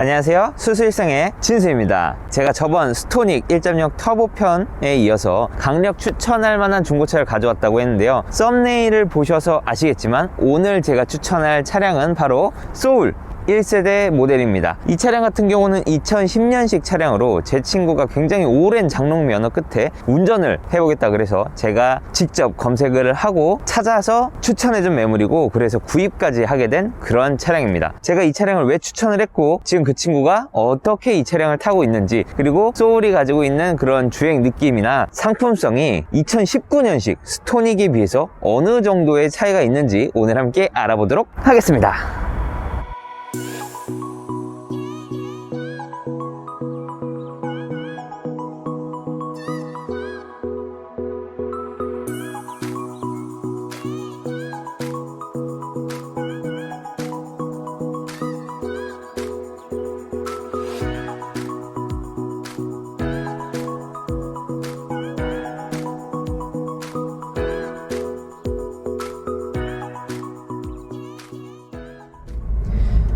안녕하세요, 수수일성의 진수입니다. 제가 저번 스토닉 1.0 터보 편에 이어서 강력 추천할 만한 중고차를 가져왔다고 했는데요, 썸네일을 보셔서 아시겠지만 오늘 제가 추천할 차량은 바로 소울 1세대 모델입니다. 이 차량 같은 경우는 2010년식 차량으로 제 친구가 굉장히 오랜 장롱 면허 끝에 운전을 해보겠다 그래서 제가 직접 검색을 하고 찾아서 추천해준 매물이고, 그래서 구입까지 하게 된 그런 차량입니다. 제가 이 차량을 왜 추천을 했고, 지금 그 친구가 어떻게 이 차량을 타고 있는지, 그리고 소울이 가지고 있는 그런 주행 느낌이나 상품성이 2019년식 스토닉에 비해서 어느 정도의 차이가 있는지 오늘 함께 알아보도록 하겠습니다.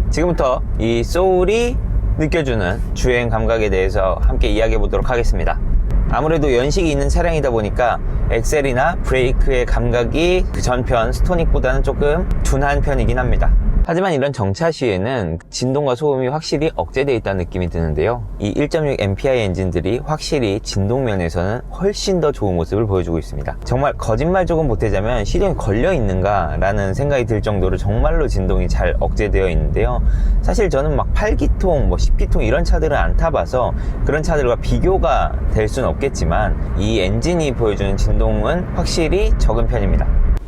지금부터 이 소울이 느껴주는 주행 감각에 대해서 함께 이야기해 보도록 하겠습니다. 아무래도 연식이 있는 차량이다 보니까 엑셀이나 브레이크의 감각이 그 전편 스토닉보다는 조금 둔한 편이긴 합니다. 하지만 이런 정차 시에는 진동과 소음이 확실히 억제되어 있다는 느낌이 드는데요, 이 1.6 MPI 엔진들이 확실히 진동 면에서는 훨씬 더 좋은 모습을 보여주고 있습니다. 정말 거짓말 조금 보태자면 시동이 걸려 있는가 라는 생각이 들 정도로 정말로 진동이 잘 억제되어 있는데요, 사실 저는 막 8기통, 10기통 이런 차들은 안 타봐서 그런 차들과 비교가 될 수는 없겠지만 이 엔진이 보여주는 진동은 확실히 적은 편입니다.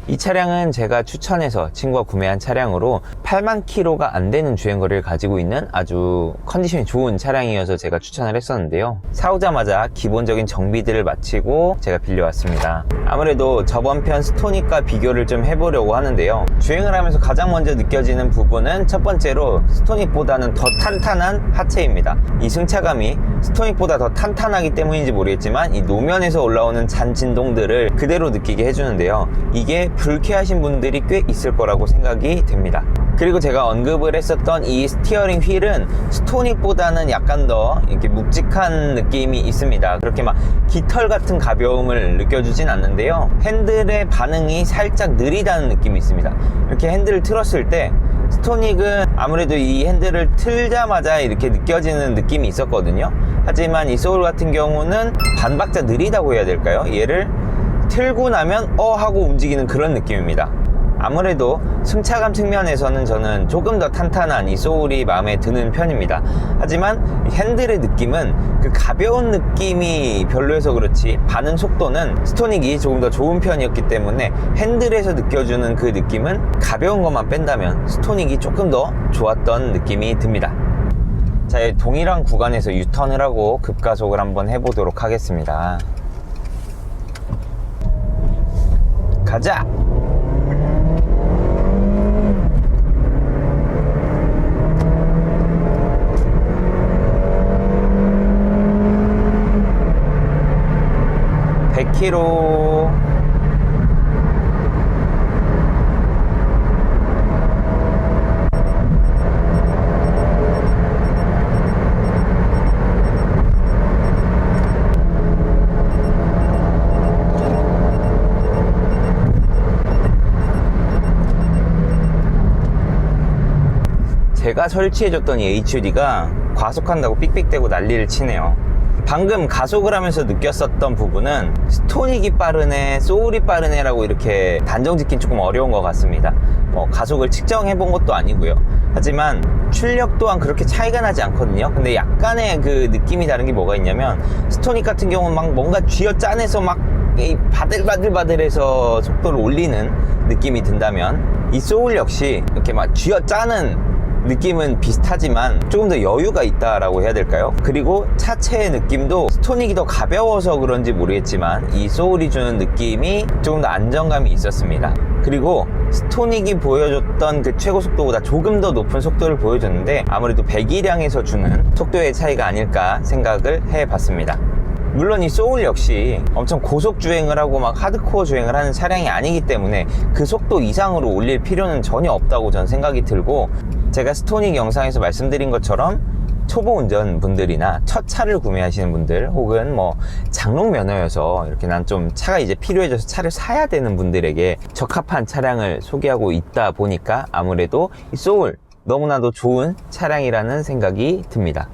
이 차량은 제가 추천해서 친구가 구매한 차량으로 8만 킬로가 안 되는 주행거리를 가지고 있는 아주 컨디션이 좋은 차량이어서 제가 추천을 했었는데요, 사오자마자 기본적인 정비들을 마치고 제가 빌려왔습니다. 아무래도 저번 편 스토닉과 비교를 좀 해보려고 하는데요, 주행을 하면서 가장 먼저 느껴지는 부분은 첫 번째로 스토닉보다는 더 탄탄한 하체입니다. 이 승차감이 스토닉보다 더 탄탄하기 때문인지 모르겠지만 이 노면에서 올라오는 잔 진동들을 그대로 느끼게 해주는데요, 이게 불쾌하신 분들이 꽤 있을 거라고 생각이 됩니다. 그리고 제가 언급을 했었던 이 스티어링 휠은 스토닉보다는 약간 더 이렇게 묵직한 느낌이 있습니다. 그렇게 막 깃털 같은 가벼움을 느껴주진 않는데요, 핸들의 반응이 살짝 느리다는 느낌이 있습니다. 이렇게 핸들을 틀었을 때 스토닉은 아무래도 이 핸들을 틀자마자 이렇게 느껴지는 느낌이 있었거든요. 하지만 이 소울 같은 경우는 반박자 느리다고 해야 될까요? 얘를 틀고 나면 하고 움직이는 그런 느낌입니다. 아무래도 승차감 측면에서는 저는 조금 더 탄탄한 이 소울이 마음에 드는 편입니다. 하지만 핸들의 느낌은 그 가벼운 느낌이 별로여서 그렇지 반응 속도는 스토닉이 조금 더 좋은 편이었기 때문에 핸들에서 느껴주는 그 느낌은 가벼운 것만 뺀다면 스토닉이 조금 더 좋았던 느낌이 듭니다. 자, 동일한 구간에서 유턴을 하고 급가속을 한번 해보도록 하겠습니다. 가자! (100km) 제가 설치해줬던 이 HUD가 과속한다고 삑삑대고 난리를 치네요. 방금 가속을 하면서 느꼈었던 부분은 스토닉이 빠르네, 소울이 빠르네 라고 이렇게 단정 짓긴 조금 어려운 것 같습니다. 가속을 측정해 본 것도 아니고요. 하지만 출력 또한 그렇게 차이가 나지 않거든요. 근데 약간의 그 느낌이 다른 게 뭐가 있냐면, 스토닉 같은 경우는 막 뭔가 쥐어짜내서 막 바들바들바들해서 속도를 올리는 느낌이 든다면, 이 소울 역시 이렇게 막 쥐어짜는 느낌은 비슷하지만 조금 더 여유가 있다라고 해야 될까요? 그리고 차체의 느낌도 스토닉이 더 가벼워서 그런지 모르겠지만 이 소울이 주는 느낌이 조금 더 안정감이 있었습니다. 그리고 스토닉이 보여줬던 그 최고 속도보다 조금 더 높은 속도를 보여줬는데 아무래도 배기량에서 주는 속도의 차이가 아닐까 생각을 해봤습니다. 물론 이 소울 역시 엄청 고속 주행을 하고 막 하드코어 주행을 하는 차량이 아니기 때문에 그 속도 이상으로 올릴 필요는 전혀 없다고 저는 생각이 들고, 제가 스토닉 영상에서 말씀드린 것처럼 초보 운전 분들이나 첫 차를 구매하시는 분들, 혹은 뭐 장롱 면허여서 이렇게 난 좀 차가 이제 필요해져서 차를 사야 되는 분들에게 적합한 차량을 소개하고 있다 보니까 아무래도 이 소울 너무나도 좋은 차량이라는 생각이 듭니다.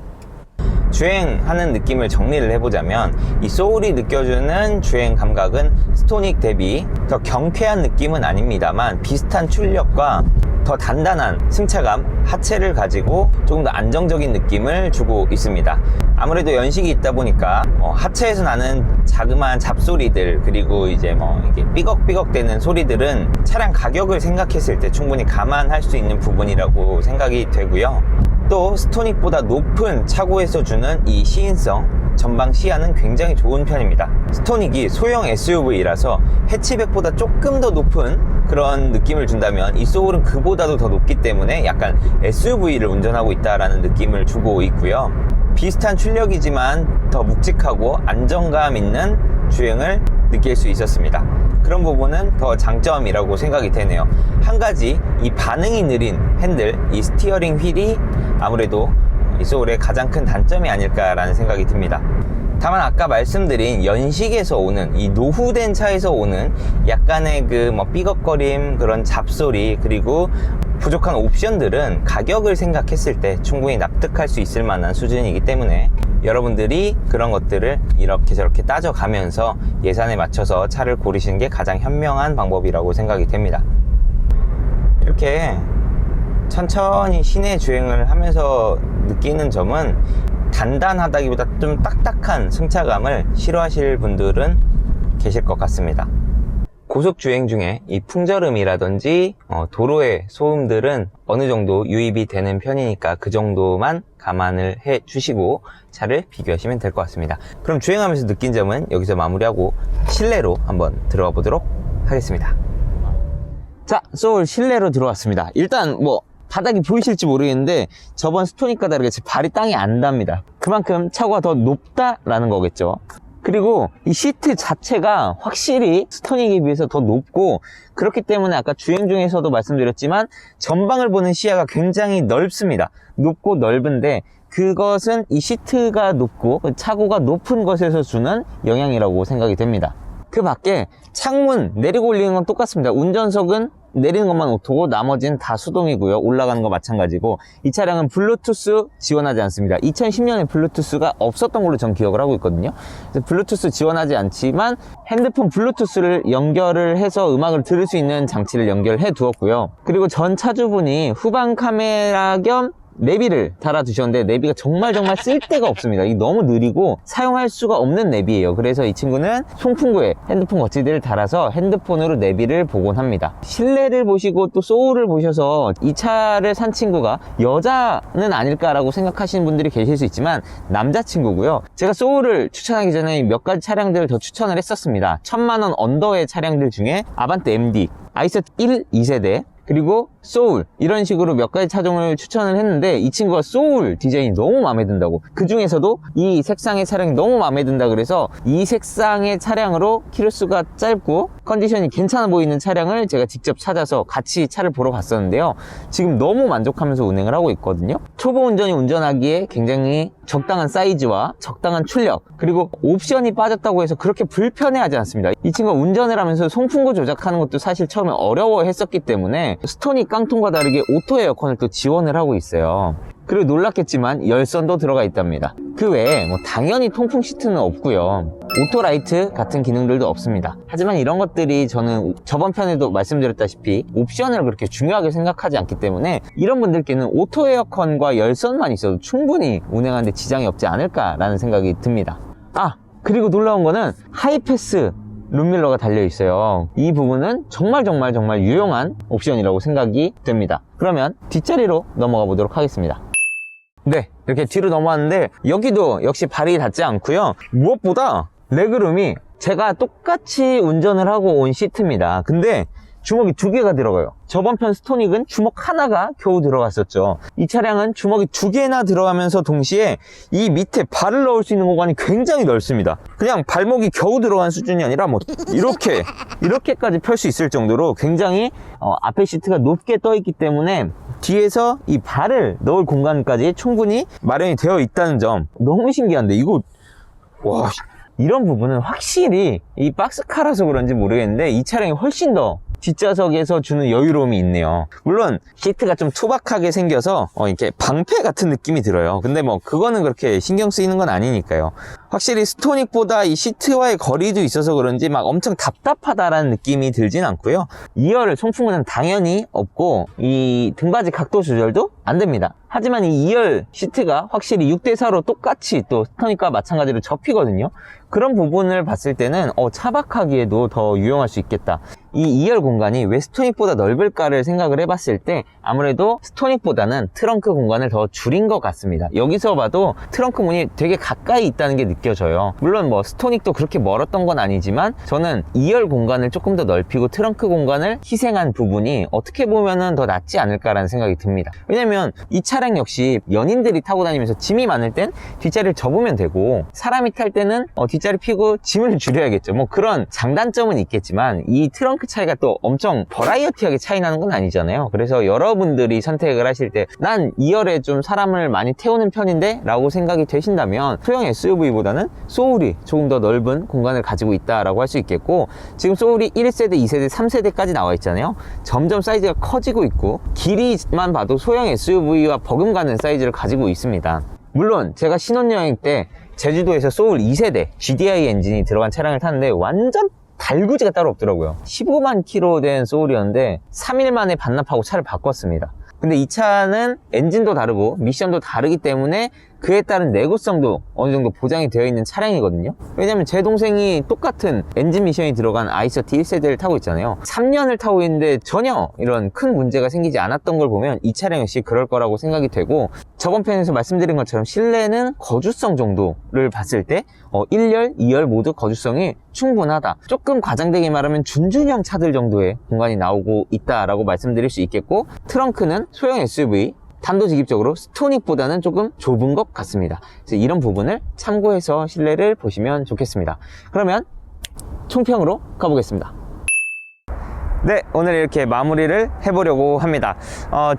주행하는 느낌을 정리를 해보자면 이 소울이 느껴주는 주행 감각은 스토닉 대비 더 경쾌한 느낌은 아닙니다만 비슷한 출력과 더 단단한 승차감, 하체를 가지고 조금 더 안정적인 느낌을 주고 있습니다. 아무래도 연식이 있다 보니까 하체에서 나는 자그마한 잡소리들, 그리고 이제 뭐 이게 삐걱삐걱 되는 소리들은 차량 가격을 생각했을 때 충분히 감안할 수 있는 부분이라고 생각이 되고요. 또 스토닉보다 높은 차고에서 주는 이 시인성, 전방 시야는 굉장히 좋은 편입니다. 스토닉이 소형 SUV라서 해치백보다 조금 더 높은 그런 느낌을 준다면 이 소울은 그보다도 더 높기 때문에 약간 SUV를 운전하고 있다라는 느낌을 주고 있고요. 비슷한 출력이지만 더 묵직하고 안정감 있는 주행을 느낄 수 있었습니다. 그런 부분은 더 장점이라고 생각이 되네요. 한 가지, 이 반응이 느린 핸들, 이 스티어링 휠이 아무래도 이 소울의 가장 큰 단점이 아닐까라는 생각이 듭니다. 다만 아까 말씀드린 연식에서 오는, 이 노후된 차에서 오는 약간의 그 뭐 삐걱거림, 그런 잡소리, 그리고 부족한 옵션들은 가격을 생각했을 때 충분히 납득할 수 있을 만한 수준이기 때문에 여러분들이 그런 것들을 이렇게 저렇게 따져가면서 예산에 맞춰서 차를 고르시는 게 가장 현명한 방법이라고 생각이 됩니다. 이렇게 천천히 시내 주행을 하면서 느끼는 점은 단단하다기보다 좀 딱딱한 승차감을 싫어하실 분들은 계실 것 같습니다. 고속 주행 중에 이 풍절음이라든지 도로의 소음들은 어느 정도 유입이 되는 편이니까 그 정도만 감안을 해 주시고 차를 비교하시면 될 것 같습니다. 그럼 주행하면서 느낀 점은 여기서 마무리하고 실내로 한번 들어가 보도록 하겠습니다. 자, 소울 실내로 들어왔습니다. 일단 뭐 바닥이 보이실지 모르겠는데 저번 스토닉과 다르게 제 발이 땅에 안 닿습니다. 그만큼 차고가 더 높다라는 거겠죠. 그리고 이 시트 자체가 확실히 스토닉에 비해서 더 높고, 그렇기 때문에 아까 주행 중에서도 말씀드렸지만 전방을 보는 시야가 굉장히 넓습니다. 높고 넓은데 그것은 이 시트가 높고 차고가 높은 것에서 주는 영향이라고 생각이 됩니다. 그 밖에 창문 내리고 올리는 건 똑같습니다. 운전석은 내리는 것만 오토고 나머지는 다 수동이고요. 올라가는 거 마찬가지고, 이 차량은 블루투스 지원하지 않습니다. 2010년에 블루투스가 없었던 걸로 전 기억을 하고 있거든요. 그래서 블루투스 지원하지 않지만 핸드폰 블루투스를 연결을 해서 음악을 들을 수 있는 장치를 연결해 두었고요. 그리고 전 차주분이 후방 카메라 겸 내비를 달아두셨는데 내비가 정말 쓸데가 없습니다. 이게 너무 느리고 사용할 수가 없는 내비예요. 그래서 이 친구는 송풍구에 핸드폰 거치대를 달아서 핸드폰으로 내비를 보곤 합니다. 실내를 보시고 또 소울을 보셔서 이 차를 산 친구가 여자는 아닐까라고 생각하시는 분들이 계실 수 있지만 남자친구고요. 제가 소울을 추천하기 전에 몇 가지 차량들을 더 추천을 했었습니다. 1000만원 언더의 차량들 중에 아반떼 MD, 아이셋 1, 2세대, 그리고 소울, 이런 식으로 몇 가지 차종을 추천을 했는데 이 친구가 소울 디자인이 너무 마음에 든다고, 그 중에서도 이 색상의 차량이 너무 마음에 든다 그래서 이 색상의 차량으로 키로수가 짧고 컨디션이 괜찮아 보이는 차량을 제가 직접 찾아서 같이 차를 보러 갔었는데요. 지금 너무 만족하면서 운행을 하고 있거든요. 초보 운전이 운전하기에 굉장히 적당한 사이즈와 적당한 출력, 그리고 옵션이 빠졌다고 해서 그렇게 불편해하지 않습니다. 이 친구가 운전을 하면서 송풍구 조작하는 것도 사실 처음에 어려워했었기 때문에 스토닉 깡통과 다르게 오토 에어컨을 또 지원을 하고 있어요. 그리고 놀랍겠지만 열선도 들어가 있답니다. 그 외에 뭐 당연히 통풍 시트는 없고요. 오토 라이트 같은 기능들도 없습니다. 하지만 이런 것들이 저는 저번 편에도 말씀드렸다시피 옵션을 그렇게 중요하게 생각하지 않기 때문에 이런 분들께는 오토 에어컨과 열선만 있어도 충분히 운행하는데 지장이 없지 않을까라는 생각이 듭니다. 그리고 놀라운 거는 하이패스 룸밀러가 달려있어요. 이 부분은 정말 유용한 옵션이라고 생각이 됩니다. 그러면 뒷자리로 넘어가 보도록 하겠습니다. 네, 이렇게 뒤로 넘어왔는데 여기도 역시 발이 닿지 않고요. 무엇보다 레그룸이 제가 똑같이 운전을 하고 온 시트입니다. 근데 주먹이 2개가 들어가요. 저번 편 스토닉은 주먹 하나가 겨우 들어갔었죠. 이 차량은 주먹이 2개나 들어가면서 동시에 이 밑에 발을 넣을 수 있는 공간이 굉장히 넓습니다. 그냥 발목이 겨우 들어간 수준이 아니라 뭐 이렇게까지 펼 수 있을 정도로 굉장히 앞에 시트가 높게 떠 있기 때문에 뒤에서 이 발을 넣을 공간까지 충분히 마련이 되어 있다는 점 너무 신기한데, 이거 와, 이런 부분은 확실히 이 박스카라서 그런지 모르겠는데 이 차량이 훨씬 더 뒷좌석에서 주는 여유로움이 있네요. 물론 시트가 좀 투박하게 생겨서 이렇게 방패 같은 느낌이 들어요. 근데 뭐 그거는 그렇게 신경 쓰이는 건 아니니까요. 확실히 스토닉보다 이 시트와의 거리도 있어서 그런지 막 엄청 답답하다라는 느낌이 들진 않고요. 2열 송풍구는 당연히 없고 이 등받이 각도 조절도 안 됩니다. 하지만 이 2열 시트가 확실히 6대4로 똑같이 또 스토닉과 마찬가지로 접히거든요. 그런 부분을 봤을 때는 차박하기에도 더 유용할 수 있겠다. 이 2열 공간이 왜 스토닉보다 넓을까를 생각을 해봤을 때 아무래도 스토닉보다는 트렁크 공간을 더 줄인 것 같습니다. 여기서 봐도 트렁크 문이 되게 가까이 있다는 게 느껴져요. 물론 뭐 스토닉도 그렇게 멀었던 건 아니지만 저는 2열 공간을 조금 더 넓히고 트렁크 공간을 희생한 부분이 어떻게 보면은 더 낫지 않을까라는 생각이 듭니다. 왜냐면 이 차량 역시 연인들이 타고 다니면서 짐이 많을 땐 뒷자리를 접으면 되고, 사람이 탈 때는 뒷자리 피고 짐을 줄여야겠죠. 뭐 그런 장단점은 있겠지만 이 트렁크 차이가 또 엄청 버라이어티하게 차이 나는 건 아니잖아요. 그래서 여러분들이 선택을 하실 때 난 2열에 좀 사람을 많이 태우는 편인데 라고 생각이 되신다면 소형 SUV보다는 소울이 조금 더 넓은 공간을 가지고 있다라고 할 수 있겠고, 지금 소울이 1세대, 2세대, 3세대까지 나와 있잖아요. 점점 사이즈가 커지고 있고 길이만 봐도 소형 SUV와 버금가는 사이즈를 가지고 있습니다. 물론 제가 신혼여행 때 제주도에서 소울 2세대 GDI 엔진이 들어간 차량을 탔는데 완전 달구지가 따로 없더라고요. 15만 킬로 된 소울이었는데 3일 만에 반납하고 차를 바꿨습니다. 근데 이 차는 엔진도 다르고 미션도 다르기 때문에 그에 따른 내구성도 어느 정도 보장이 되어 있는 차량이거든요. 왜냐면 제 동생이 똑같은 엔진 미션이 들어간 아이서티 1세대를 타고 있잖아요. 3년을 타고 있는데 전혀 이런 큰 문제가 생기지 않았던 걸 보면 이 차량 역시 그럴 거라고 생각이 되고, 저번 편에서 말씀드린 것처럼 실내는 거주성 정도를 봤을 때 1열, 2열 모두 거주성이 충분하다. 조금 과장되게 말하면 준준형 차들 정도의 공간이 나오고 있다라고 말씀드릴 수 있겠고, 트렁크는 소형 SUV 단도직입적으로 스토닉보다는 조금 좁은 것 같습니다. 그래서 이런 부분을 참고해서 실내를 보시면 좋겠습니다. 그러면 총평으로 가보겠습니다. 네, 오늘 이렇게 마무리를 해보려고 합니다.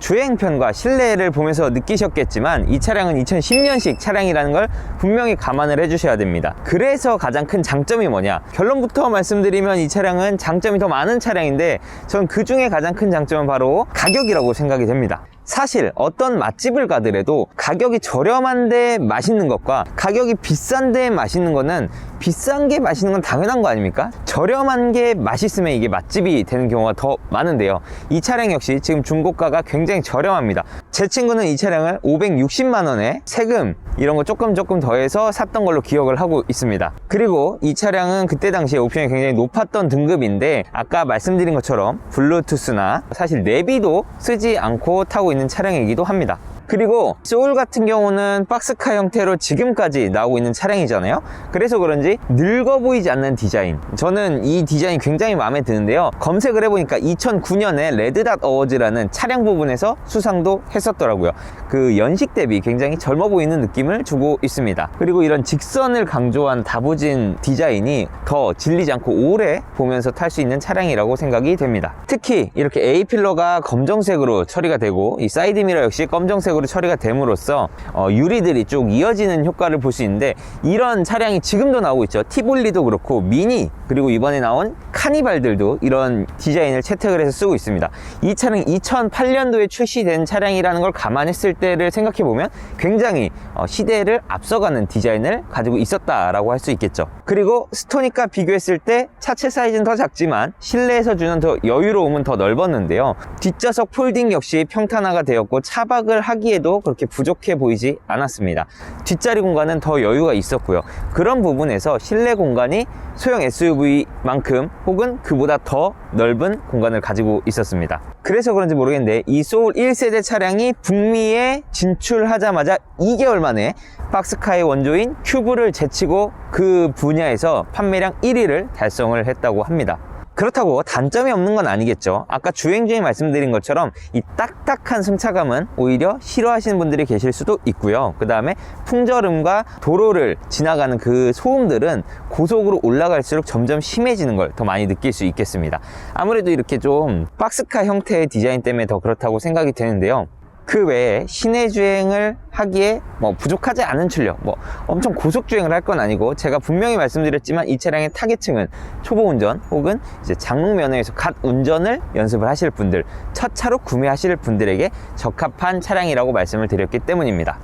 주행편과 실내를 보면서 느끼셨겠지만 이 차량은 2010년식 차량이라는 걸 분명히 감안을 해주셔야 됩니다. 그래서 가장 큰 장점이 뭐냐, 결론부터 말씀드리면 이 차량은 장점이 더 많은 차량인데 전 그 중에 가장 큰 장점은 바로 가격이라고 생각이 됩니다. 사실 어떤 맛집을 가더라도 가격이 저렴한데 맛있는 것과 가격이 비싼데 맛있는 거는, 비싼 게 맛있는 건 당연한 거 아닙니까? 저렴한 게 맛있으면 이게 맛집이 되는 경우가 더 많은데요. 이 차량 역시 지금 중고가가 굉장히 저렴합니다. 제 친구는 이 차량을 560만 원에 세금 이런 거 조금 더해서 샀던 걸로 기억을 하고 있습니다. 그리고 이 차량은 그때 당시에 옵션이 굉장히 높았던 등급인데 아까 말씀드린 것처럼 블루투스나 사실 내비도 쓰지 않고 타고 있는 차량이기도 합니다. 그리고 소울 같은 경우는 박스카 형태로 지금까지 나오고 있는 차량이잖아요. 그래서 그런지 늙어 보이지 않는 디자인, 저는 이 디자인이 굉장히 마음에 드는데요. 검색을 해보니까 2009년에 레드닷 어워즈라는 차량 부분에서 수상도 했었더라고요. 그 연식 대비 굉장히 젊어 보이는 느낌을 주고 있습니다. 그리고 이런 직선을 강조한 다부진 디자인이 더 질리지 않고 오래 보면서 탈 수 있는 차량이라고 생각이 됩니다. 특히 이렇게 A필러가 검정색으로 처리가 되고 이 사이드미러 역시 검정색으로 처리가 됨으로써 유리들이 쭉 이어지는 효과를 볼 수 있는데, 이런 차량이 지금도 나오고 있죠. 티볼리도 그렇고 미니, 그리고 이번에 나온 카니발들도 이런 디자인을 채택을 해서 쓰고 있습니다. 이 차량 2008년도에 출시된 차량이라는 걸 감안했을 때를 생각해보면 굉장히 시대를 앞서가는 디자인을 가지고 있었다라고 할 수 있겠죠. 그리고 스토닉과 비교했을 때 차체 사이즈는 더 작지만 실내에서 주는 더 여유로움은 더 넓었는데요. 뒷좌석 폴딩 역시 평탄화가 되었고 차박을 하기에도 그렇게 부족해 보이지 않았습니다. 뒷자리 공간은 더 여유가 있었고요. 그런 부분에서 실내 공간이 소형 SUV만큼 혹은 그보다 더 넓은 공간을 가지고 있었습니다. 그래서 그런지 모르겠는데 이 소울 1세대 차량이 북미에 진출하자마자 2개월 만에 박스카의 원조인 큐브를 제치고 그 분야에서 판매량 1위를 달성을 했다고 합니다. 그렇다고 단점이 없는 건 아니겠죠. 아까 주행 중에 말씀드린 것처럼 이 딱딱한 승차감은 오히려 싫어하시는 분들이 계실 수도 있고요. 그 다음에 풍절음과 도로를 지나가는 그 소음들은 고속으로 올라갈수록 점점 심해지는 걸 더 많이 느낄 수 있겠습니다. 아무래도 이렇게 좀 박스카 형태의 디자인 때문에 더 그렇다고 생각이 되는데요. 그 외에 시내 주행을 하기에 부족하지 않은 출력, 엄청 고속 주행을 할 건 아니고, 제가 분명히 말씀드렸지만 이 차량의 타겟층은 초보 운전 혹은 이제 장롱 면허에서 갓 운전을 연습을 하실 분들, 첫 차로 구매하실 분들에게 적합한 차량이라고 말씀을 드렸기 때문입니다.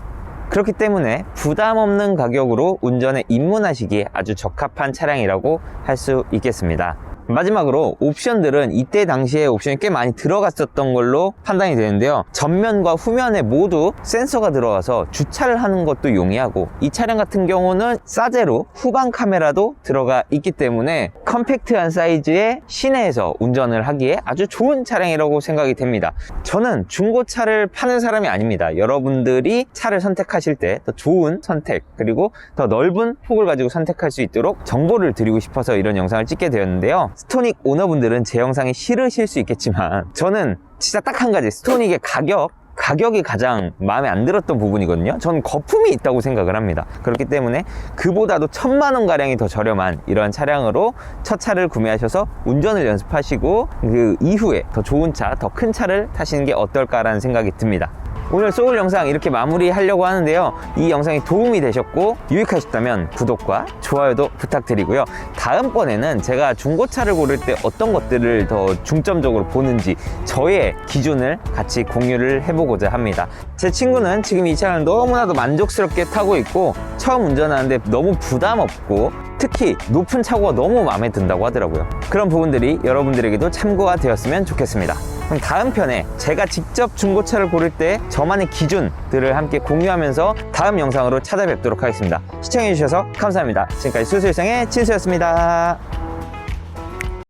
그렇기 때문에 부담 없는 가격으로 운전에 입문하시기에 아주 적합한 차량이라고 할 수 있겠습니다. 마지막으로 옵션들은 이때 당시에 옵션이 꽤 많이 들어갔었던 걸로 판단이 되는데요. 전면과 후면에 모두 센서가 들어가서 주차를 하는 것도 용이하고, 이 차량 같은 경우는 싸제로 후방 카메라도 들어가 있기 때문에 컴팩트한 사이즈의 시내에서 운전을 하기에 아주 좋은 차량이라고 생각이 됩니다. 저는 중고차를 파는 사람이 아닙니다. 여러분들이 차를 선택하실 때 더 좋은 선택, 그리고 더 넓은 폭을 가지고 선택할 수 있도록 정보를 드리고 싶어서 이런 영상을 찍게 되었는데요. 스토닉 오너분들은 제 영상이 싫으실 수 있겠지만, 저는 진짜 딱 한 가지, 스토닉의 가격이 가장 마음에 안 들었던 부분이거든요. 저는 거품이 있다고 생각을 합니다. 그렇기 때문에 그보다도 1000만원 가량이 더 저렴한 이런 차량으로 첫 차를 구매하셔서 운전을 연습하시고, 그 이후에 더 좋은 차, 더 큰 차를 타시는 게 어떨까라는 생각이 듭니다. 오늘 소울 영상 이렇게 마무리하려고 하는데요. 이 영상이 도움이 되셨고 유익하셨다면 구독과 좋아요도 부탁드리고요. 다음번에는 제가 중고차를 고를 때 어떤 것들을 더 중점적으로 보는지 저의 기준을 같이 공유를 해보고자 합니다. 제 친구는 지금 이 차를 너무나도 만족스럽게 타고 있고, 처음 운전하는데 너무 부담 없고 특히 높은 차고가 너무 마음에 든다고 하더라고요. 그런 부분들이 여러분들에게도 참고가 되었으면 좋겠습니다. 그럼 다음 편에 제가 직접 중고차를 고를 때 저만의 기준들을 함께 공유하면서 다음 영상으로 찾아뵙도록 하겠습니다. 시청해주셔서 감사합니다. 지금까지 수수일상의 진수였습니다.